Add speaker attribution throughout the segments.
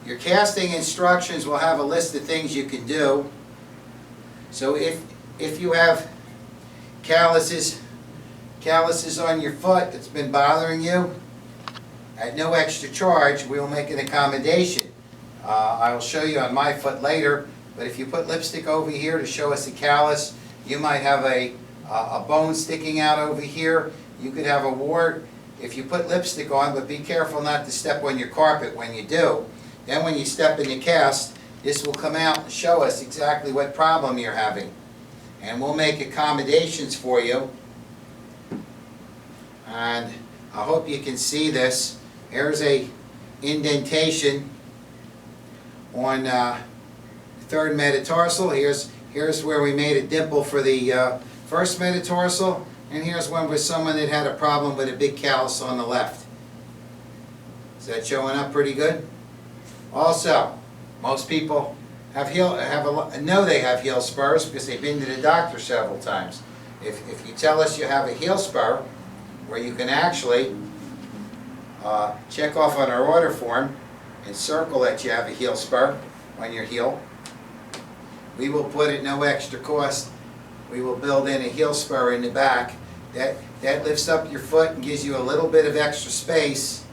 Speaker 1: Your casting instructions will have a list of things you can do. So if you have calluses on your foot that's been bothering you, at no extra charge, we'll make an accommodation. I will show you on my foot later, but if you put lipstick over here to show us a callus, you might have a bone sticking out over here. You could have a wart if you put lipstick on, but be careful not to step on your carpet when you do. Then when you step in the cast, this will come out and show us exactly what problem you're having. And we'll make accommodations for you. And I hope you can see this. Here's a indentation on third metatarsal. Here's where we made a dimple for the first metatarsal, and here's one with someone that had a problem with a big callus on the left. Is that showing up pretty good? Also, most people know they have heel spurs because they've been to the doctor several times. If you tell us you have a heel spur, where you can actually check off on our order form and circle that you have a heel spur on your heel, we will put at no extra cost, we will build in a heel spur in the back that lifts up your foot and gives you a little bit of extra space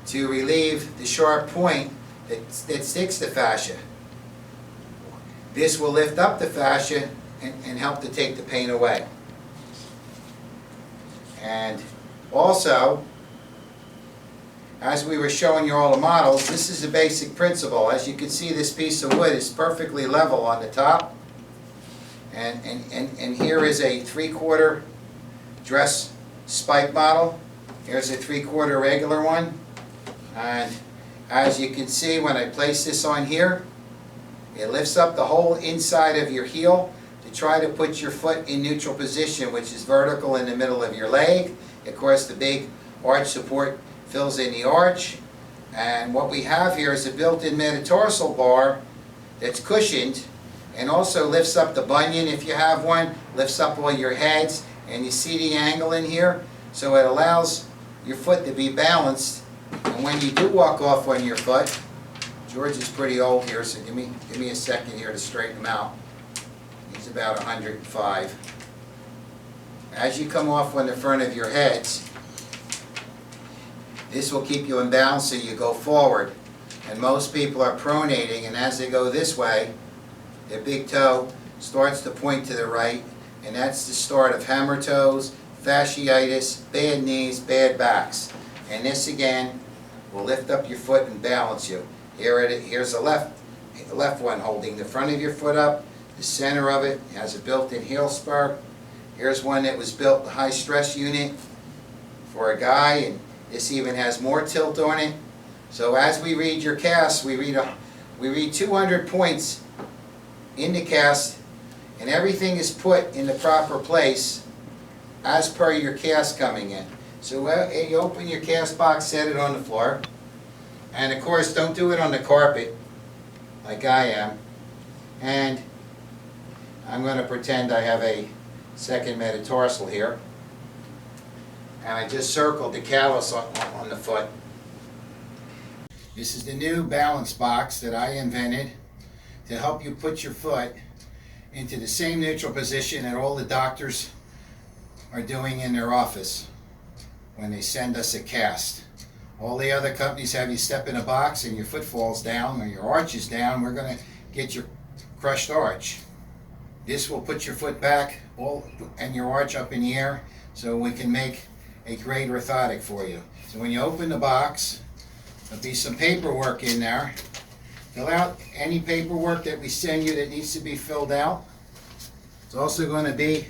Speaker 1: to relieve the sharp point that sticks the fascia. This will lift up the fascia and help to take the pain away. And also, as we were showing you all the models, this is a basic principle. As you can see, this piece of wood is perfectly level on the top. And here is a 3/4 dress spike model. Here's a 3/4 regular one. And as you can see, when I place this on here, it lifts up the whole inside of your heel to try to put your foot in neutral position, which is vertical in the middle of your leg. Of course, the big arch support fills in the arch. And what we have here is a built-in metatarsal bar that's cushioned and also lifts up the bunion if you have one, lifts up all your heads, and you see the angle in here, so it allows your foot to be balanced. And when you do walk off on your foot, George is pretty old here, so give me a second here to straighten him out. He's about 105. As you come off on the front of your heads, this will keep you in balance so you go forward. And most people are pronating, and as they go this way, their big toe starts to point to the right, and that's the start of hammer toes, fasciitis, bad knees, bad backs. And this again will lift up your foot and balance you. Here's the left one holding the front of your foot up. The center of it has a built-in heel spur. Here's one that was built, the high stress unit for a guy, and this even has more tilt on it. So as we read your cast, we read 200 points in the cast, and everything is put in the proper place as per your cast coming in. So you open your cast box, set it on the floor, and of course don't do it on the carpet like I am. And I'm going to pretend I have a second metatarsal here, and I just circled the callus on the foot. This is the new balance box that I invented to help you put your foot into the same neutral position that all the doctors are doing in their office when they send us a cast. All the other companies have you step in a box and your foot falls down or your arch is down. We're going to get your crushed arch. This will put your foot back and your arch up in the air, so we can make a great orthotic for you. So when you open the box, there'll be some paperwork in there. Fill out any paperwork that we send you that needs to be filled out. It's also going to be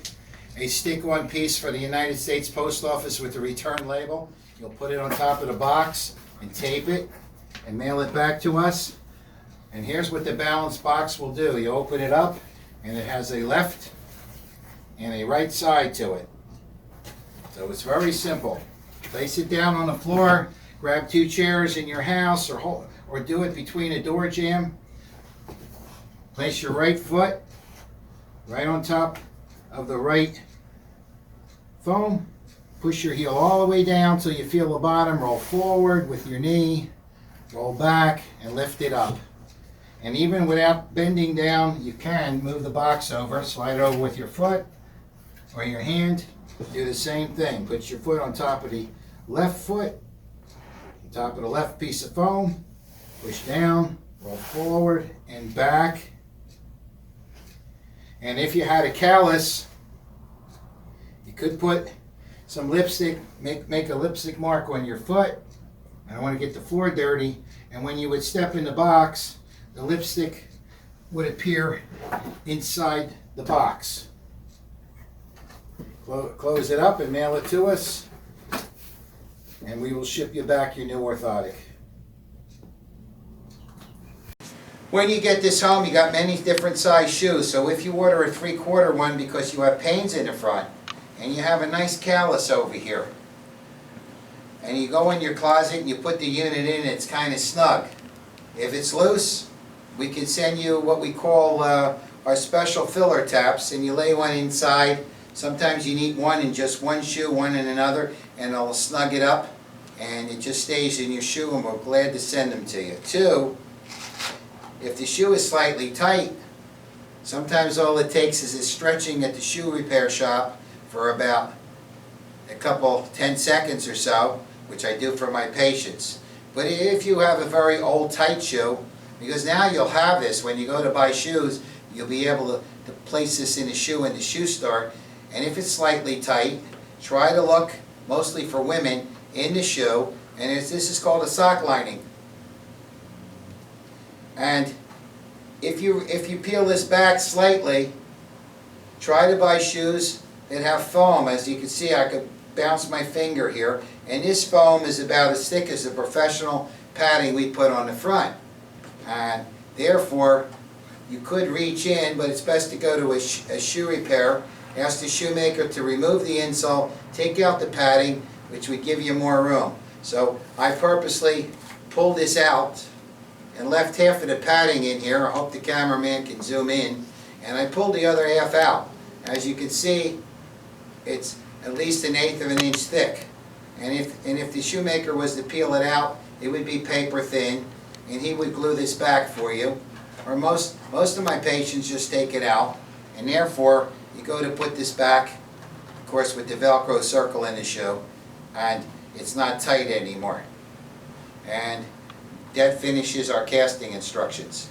Speaker 1: a stick-on piece for the United States Post Office with the return label. You'll put it on top of the box and tape it and mail it back to us. And here's what the balance box will do. You open it up and it has a left and a right side to it. So it's very simple. Place it down on the floor, grab 2 chairs in your house, or do it between a door jamb. Place your right foot right on top of the right foam. Push your heel all the way down till you feel the bottom. Roll forward with your knee roll back, and lift it up. And even without bending down, you can move the box over, slide it over with your foot or your hand. Do the same thing. Put your foot on top of the left foot, on top of the left piece of foam, push down, roll forward and back. And if you had a callus, you could put some lipstick, make a lipstick mark on your foot. I don't want to get the floor dirty. And when you would step in the box, the lipstick would appear inside the box. Close it up and mail it to us, and we will ship you back your new orthotic. When you get this home, you got many different size shoes. So if you order a 3/4 one because you have pains in the front and you have a nice callus over here, and you go in your closet and you put the unit in, it's kind of snug. If it's loose, we can send you what we call our special filler taps, and you lay one inside. Sometimes you need one in just one shoe, one in another, and it'll snug it up, and it just stays in your shoe, and we're glad to send them to you. 2, if the shoe is slightly tight, sometimes all it takes is a stretching at the shoe repair shop for about a couple, 10 seconds or so, which I do for my patients. But if you have a very old tight shoe, because now you'll have this when you go to buy shoes, you'll be able to place this in a shoe in the shoe store. And if it's slightly tight, try to look, mostly for women, in the shoe, and this is called a sock lining. And if you peel this back slightly, try to buy shoes that have foam. As you can see, I could bounce my finger here, and this foam is about as thick as the professional padding we put on the front. And therefore, you could reach in, but it's best to go to a shoe repair. Ask the shoemaker to remove the insole, take out the padding, which would give you more room. So I purposely pulled this out and left half of the padding in here. I hope the cameraman can zoom in. And I pulled the other half out. As you can see, it's at least 1/8 of an inch thick. And if the shoemaker was to peel it out, it would be paper thin, and he would glue this back for you. Or most of my patients just take it out, and therefore you go to put this back, of course with the Velcro circle in the shoe, and it's not tight anymore. And that finishes our casting instructions.